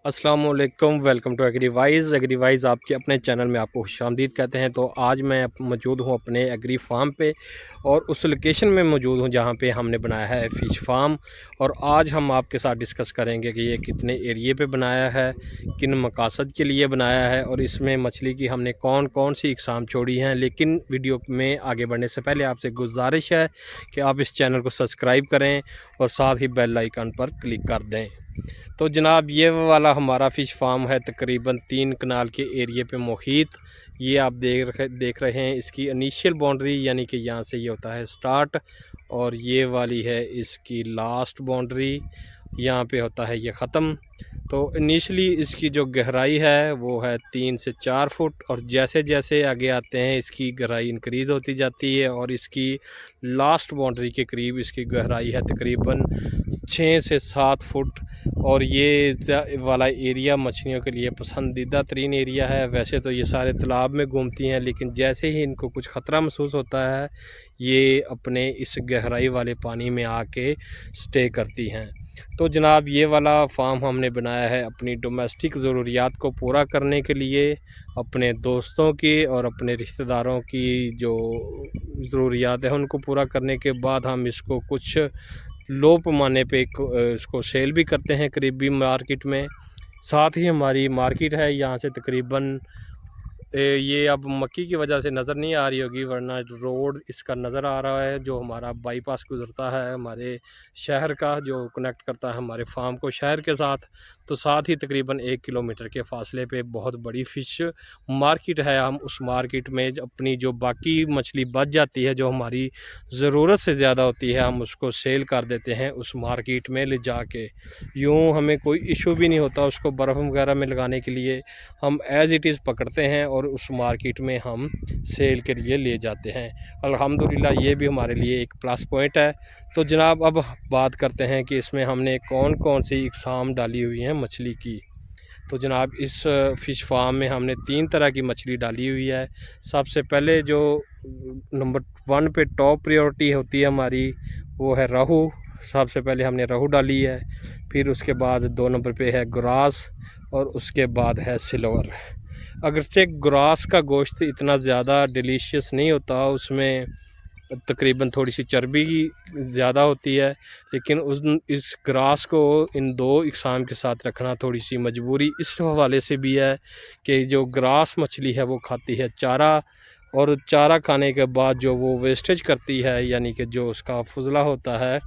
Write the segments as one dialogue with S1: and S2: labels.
S1: अस्सलामुअलैकुम, welcome to एग्रीवाइज़ आपके अपने चैनल में आपको खुशामदीद कहते हैं। तो आज मैं मौजूद हूँ अपने एग्री फार्म पे और उस लोकेशन में मौजूद हूँ जहाँ पे हमने बनाया है फ़िश फार्म। और आज हम आपके साथ डिस्कस करेंगे कि ये कितने एरिए पे बनाया है, किन मकासद के लिए बनाया है और इसमें मछली की हमने कौन कौन सी इकसाम छोड़ी हैं। लेकिन वीडियो में आगे बढ़ने से पहले आपसे गुजारिश है कि आप इस चैनल को सब्सक्राइब करें और साथ ही बेल आइकन पर क्लिक कर दें। तो जनाब ये वाला हमारा फ़िश फार्म है तकरीबन 3 कनाल के एरिए पे मुहित। ये आप देख रहे हैं इसकी इनिशियल बाउंड्री, यानी कि यहाँ से ये होता है स्टार्ट और ये वाली है इसकी लास्ट बाउंड्री, यहाँ पे होता है ये ख़त्म। तो इनिशली इसकी जो गहराई है वो है 3 से 4 फुट और जैसे जैसे आगे आते हैं इसकी गहराई इंक्रीज़ होती जाती है और इसकी लास्ट बाउंड्री के करीब इसकी गहराई है तकरीबन 6 से 7 फुट। और ये वाला एरिया मछलियों के लिए पसंदीदा तरीन एरिया है। वैसे तो ये सारे तालाब में घूमती हैं, लेकिन जैसे ही इनको कुछ ख़तरा महसूस होता है ये अपने इस गहराई वाले पानी में आके स्टे करती हैं। तो जनाब ये वाला फार्म हमने बनाया है अपनी डोमेस्टिक ज़रूरियात को पूरा करने के लिए, अपने दोस्तों की और अपने रिश्तेदारों की जो ज़रूरियात है उनको पूरा करने के बाद हम इसको कुछ लो पैमाने पे इसको सेल भी करते हैं करीबी मार्केट में। साथ ही हमारी मार्केट है यहाँ से तकरीबन ये अब मक्की की वजह से नज़र नहीं आ रही होगी, वरना रोड इसका नज़र आ रहा है जो हमारा बाईपास गुजरता है हमारे शहर का, जो कनेक्ट करता है हमारे फार्म को शहर के साथ। तो साथ ही तकरीबन 1 किलोमीटर के फासले पे बहुत बड़ी फ़िश मार्केट है। हम उस मार्केट में अपनी जो बाकी मछली बच जाती है जो हमारी ज़रूरत से ज़्यादा होती है हम उसको सेल कर देते हैं उस मार्केट में ले जा के। यूँ हमें कोई इशू भी नहीं होता उसको बर्फ़ वगैरह में लगाने के लिए, हम एज़ इट इज़ पकड़ते हैं और उस मार्केट में हम सेल के लिए ले जाते हैं। अल्हम्दुलिल्लाह ये भी हमारे लिए एक प्लस पॉइंट है। तो जनाब अब बात करते हैं कि इसमें हमने कौन कौन सी इकसाम डाली हुई हैं मछली की। तो जनाब इस फ़िश फार्म में हमने 3 तरह की मछली डाली हुई है। सबसे पहले जो नंबर 1 पे टॉप प्रायोरिटी होती है हमारी वो है रोहू। सबसे पहले हमने रोहू डाली है, फिर उसके बाद 2 नंबर पे है ग्रास और उसके बाद है सिल्वर। अगरचे ग्रास का गोश्त इतना ज़्यादा डिलीशियस नहीं होता, उसमें तकरीबन थोड़ी सी चर्बी ज़्यादा होती है, लेकिन इस ग्रास को इन 2 इकसाम के साथ रखना थोड़ी सी मजबूरी इस हवाले से भी है कि जो ग्रास मछली है वो खाती है चारा, और चारा खाने के बाद जो वो वेस्टेज करती है, यानी कि जो उसका फुजला होता है,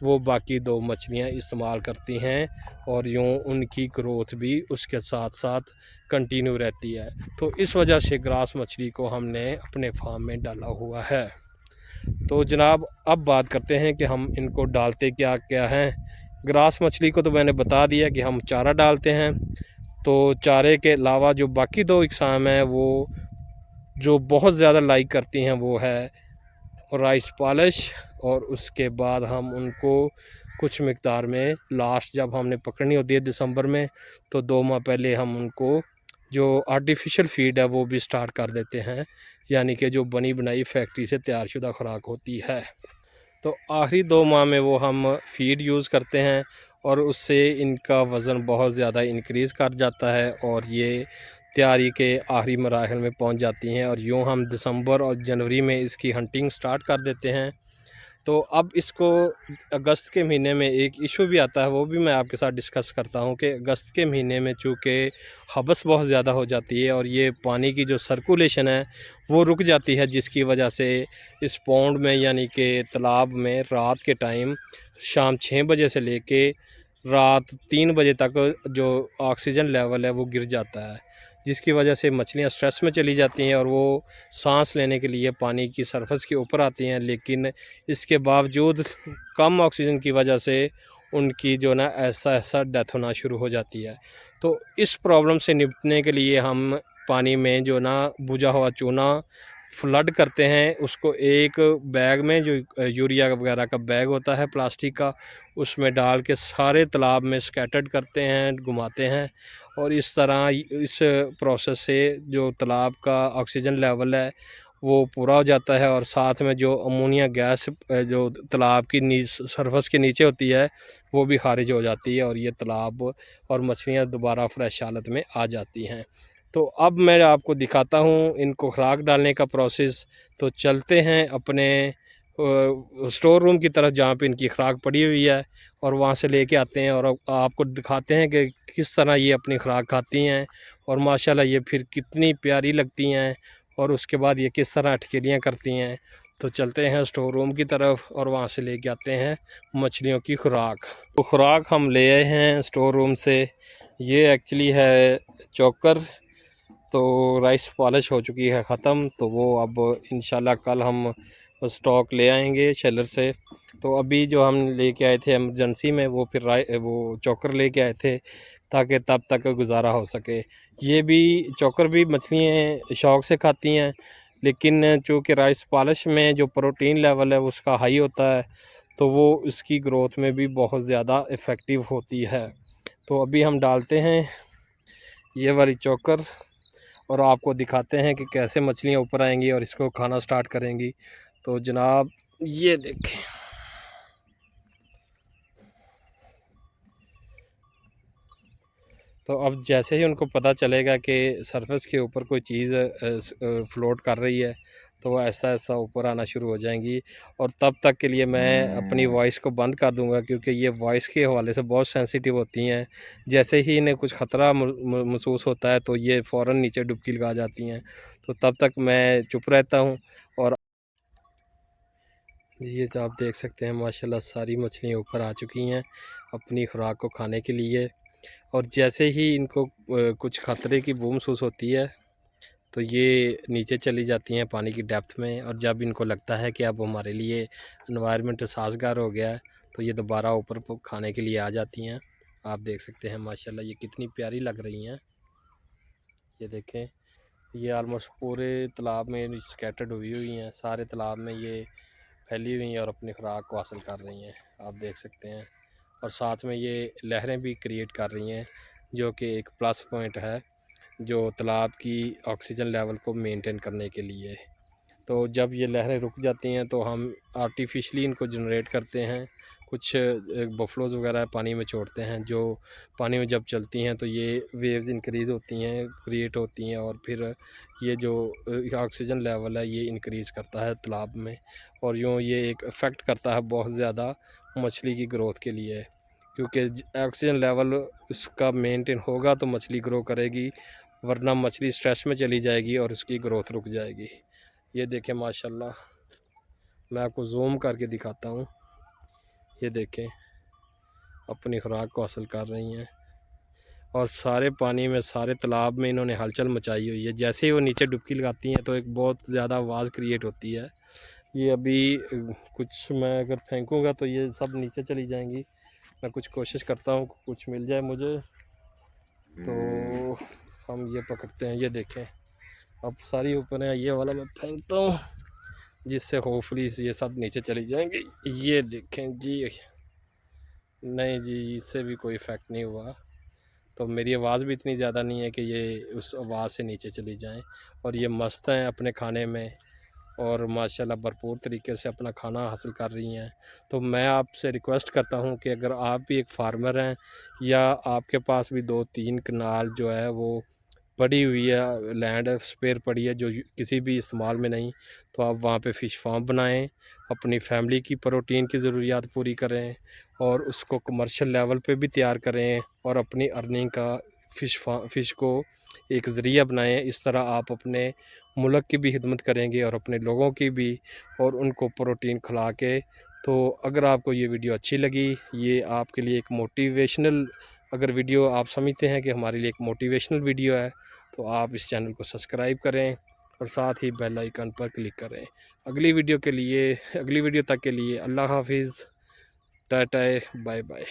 S1: वो बाकी 2 मछलियाँ इस्तेमाल करती हैं और यूँ उनकी ग्रोथ भी उसके साथ साथ कंटिन्यू रहती है। तो इस वजह से ग्रास मछली को हमने अपने फार्म में डाला हुआ है। तो जनाब अब बात करते हैं कि हम इनको डालते क्या क्या हैं। ग्रास मछली को तो मैंने बता दिया कि हम चारा डालते हैं। तो चारे के अलावा जो बाकी 2 इकसाम हैं वो जो बहुत ज़्यादा लाइक करती हैं वो है राइस पॉलिश, और उसके बाद हम उनको कुछ मिकदार में लास्ट जब हमने पकड़नी होती है दिसंबर में, तो 2 माह पहले हम उनको जो आर्टिफिशियल फ़ीड है वो भी स्टार्ट कर देते हैं, यानी कि जो बनी बनाई फैक्ट्री से तैयारशुदा खुराक होती है। तो आखिरी 2 माह में वो हम फ़ीड यूज़ करते हैं और उससे इनका वज़न बहुत ज़्यादा इंक्रीज़ कर जाता है और ये तैयारी के आखिरी मराहल में पहुंच जाती हैं। और यूँ हम दिसंबर और जनवरी में इसकी हंटिंग स्टार्ट कर देते हैं। तो अब इसको अगस्त के महीने में एक इशू भी आता है, वो भी मैं आपके साथ डिस्कस करता हूँ कि अगस्त के महीने में चूँकि हबस बहुत ज़्यादा हो जाती है और ये पानी की जो सर्कुलेशन है वो रुक जाती है, जिसकी वजह से इस पौंड में यानी कि तालाब में रात के टाइम शाम 6 बजे से लेके रात 3 बजे तक जो ऑक्सीजन लेवल है वो गिर जाता है, जिसकी वजह से मछलियाँ स्ट्रेस में चली जाती हैं और वो सांस लेने के लिए पानी की सरफेस के ऊपर आती हैं, लेकिन इसके बावजूद कम ऑक्सीजन की वजह से उनकी जो ना ऐसा डेथ होना शुरू हो जाती है। तो इस प्रॉब्लम से निपटने के लिए हम पानी में जो ना बुझा हुआ चूना फ्लड करते हैं, उसको एक बैग में जो यूरिया वगैरह का बैग होता है प्लास्टिक का, उसमें डाल के सारे तालाब में स्कैटर्ड करते हैं, घुमाते हैं। और इस तरह इस प्रोसेस से जो तालाब का ऑक्सीजन लेवल है वो पूरा हो जाता है, और साथ में जो अमोनिया गैस जो तालाब की सरफस के नीचे होती है वो भी खारिज हो जाती है, और ये तालाब और मछलियाँ दोबारा फ्रेश हालत में आ जाती हैं। तो अब मैं आपको दिखाता हूँ इनको खुराक डालने का प्रोसेस। तो चलते हैं अपने स्टोर रूम की तरफ जहाँ पे इनकी खुराक पड़ी हुई है, और वहाँ से लेके आते हैं और आपको दिखाते हैं कि किस तरह ये अपनी खुराक खाती हैं, और माशाल्लाह ये फिर कितनी प्यारी लगती हैं, और उसके बाद ये किस तरह अटकेलियाँ करती हैं। तो चलते हैं स्टोर रूम की तरफ और वहाँ से लेके आते हैं मछलियों की खुराक। तो खुराक हम ले आए हैं स्टोर रूम से। ये एक्चुअली है चोकर। तो राइस पॉलिश हो चुकी है ख़त्म, तो वो अब इंशाल्लाह कल हम स्टॉक ले आएंगे शेलर से। तो अभी जो हम लेके आए थे एमरजेंसी में वो फिर वो चोकर लेके आए थे ताकि तब तक गुजारा हो सके। ये भी चोकर भी मछलियाँ शौक़ से खाती हैं, लेकिन चूँकि राइस पॉलिश में जो प्रोटीन लेवल है उसका हाई होता है, तो वो उसकी ग्रोथ में भी बहुत ज़्यादा इफ़ेक्टिव होती है। तो अभी हम डालते हैं ये वाली चोकर और आपको दिखाते हैं कि कैसे मछलियाँ ऊपर आएंगी और इसको खाना स्टार्ट करेंगी। तो जनाब ये देखें, तो अब जैसे ही उनको पता चलेगा कि सरफेस के ऊपर कोई चीज़ फ्लोट कर रही है, तो वो ऐसा ऐसा ऊपर आना शुरू हो जाएंगी। और तब तक के लिए मैं अपनी वॉइस को बंद कर दूंगा, क्योंकि ये वॉइस के हवाले से बहुत सेंसिटिव होती हैं। जैसे ही इन्हें कुछ ख़तरा महसूस होता है तो ये फ़ौरन नीचे डुबकी लगा जाती हैं। तो तब तक मैं चुप रहता हूँ। और ये तो आप देख सकते हैं माशाल्लाह सारी मछलियाँ ऊपर आ चुकी हैं अपनी खुराक को खाने के लिए। और जैसे ही इनको कुछ ख़तरे की बू महसूस होती है तो ये नीचे चली जाती हैं पानी की डेप्थ में, और जब इनको लगता है कि अब हमारे लिए एनवायरनमेंट साजगार हो गया है तो ये दोबारा ऊपर खाने के लिए आ जाती हैं। आप देख सकते हैं माशाल्लाह ये कितनी प्यारी लग रही हैं। ये देखें, ये आलमोस्ट पूरे तालाब में स्कैटर्ड हुई हैं, सारे तालाब में ये फैली हुई हैं और अपनी खुराक को हासिल कर रही हैं, आप देख सकते हैं। और साथ में ये लहरें भी क्रिएट कर रही हैं, जो कि एक प्लस पॉइंट है जो तालाब की ऑक्सीजन लेवल को मेंटेन करने के लिए। तो जब ये लहरें रुक जाती हैं तो हम आर्टिफिशली इनको जनरेट करते हैं। कुछ बफलोज़ वगैरह पानी में छोड़ते हैं, जो पानी में जब चलती हैं तो ये वेव्स इंक्रीज़ होती हैं, क्रिएट होती हैं, और फिर ये जो ऑक्सीजन लेवल है ये इंक्रीज़ करता है तालाब में। और यूँ ये एक इफ़ेक्ट करता है बहुत ज़्यादा मछली की ग्रोथ के लिए, क्योंकि ऑक्सीजन लेवल उसका मेंटेन होगा तो मछली ग्रो करेगी, वरना मछली स्ट्रेस में चली जाएगी और उसकी ग्रोथ रुक जाएगी। ये देखें माशाल्लाह, मैं आपको जूम करके दिखाता हूँ। ये देखें अपनी खुराक को हासिल कर रही हैं, और सारे पानी में, सारे तालाब में इन्होंने हलचल मचाई हुई है। जैसे ही वो नीचे डुबकी लगाती हैं तो एक बहुत ज़्यादा आवाज़ क्रिएट होती है। ये अभी कुछ मैं अगर फेंकूँगा तो ये सब नीचे चली जाएंगी। मैं कुछ कोशिश करता हूँ कुछ मिल जाए मुझे। तो हम ये पकड़ते हैं, ये देखें अब सारी ऊपर है। ये वाला मैं फेंकता हूँ जिससे होपफुली ये सब नीचे चली जाएंगी। ये देखें जी, नहीं जी, इससे भी कोई इफ़ेक्ट नहीं हुआ। तो मेरी आवाज़ भी इतनी ज़्यादा नहीं है कि ये उस आवाज़ से नीचे चली जाएं। और ये मस्त हैं अपने खाने में, और माशाल्लाह भरपूर तरीके से अपना खाना हासिल कर रही हैं। तो मैं आपसे रिक्वेस्ट करता हूं कि अगर आप भी एक फार्मर हैं, या आपके पास भी 2-3 कनाल जो है वो पड़ी हुई है, लैंड स्पेयर पड़ी है जो किसी भी इस्तेमाल में नहीं, तो आप वहाँ पे फ़िश फार्म बनाएं, अपनी फैमिली की प्रोटीन की ज़रूरियात पूरी करें, और उसको कमर्शियल लेवल पे भी तैयार करें, और अपनी अर्निंग का फ़िश को एक ज़रिया बनाएं। इस तरह आप अपने मुल्क की भी खिदमत करेंगे और अपने लोगों की भी, और उनको प्रोटीन खिला के। तो अगर आपको ये वीडियो अच्छी लगी, ये आपके लिए एक मोटिवेशनल, अगर वीडियो आप समझते हैं कि हमारे लिए एक मोटिवेशनल वीडियो है, तो आप इस चैनल को सब्सक्राइब करें और साथ ही बेल आइकन पर क्लिक करें। अगली वीडियो तक के लिए अल्लाह हाफिज़, टाटा, बाय बाय।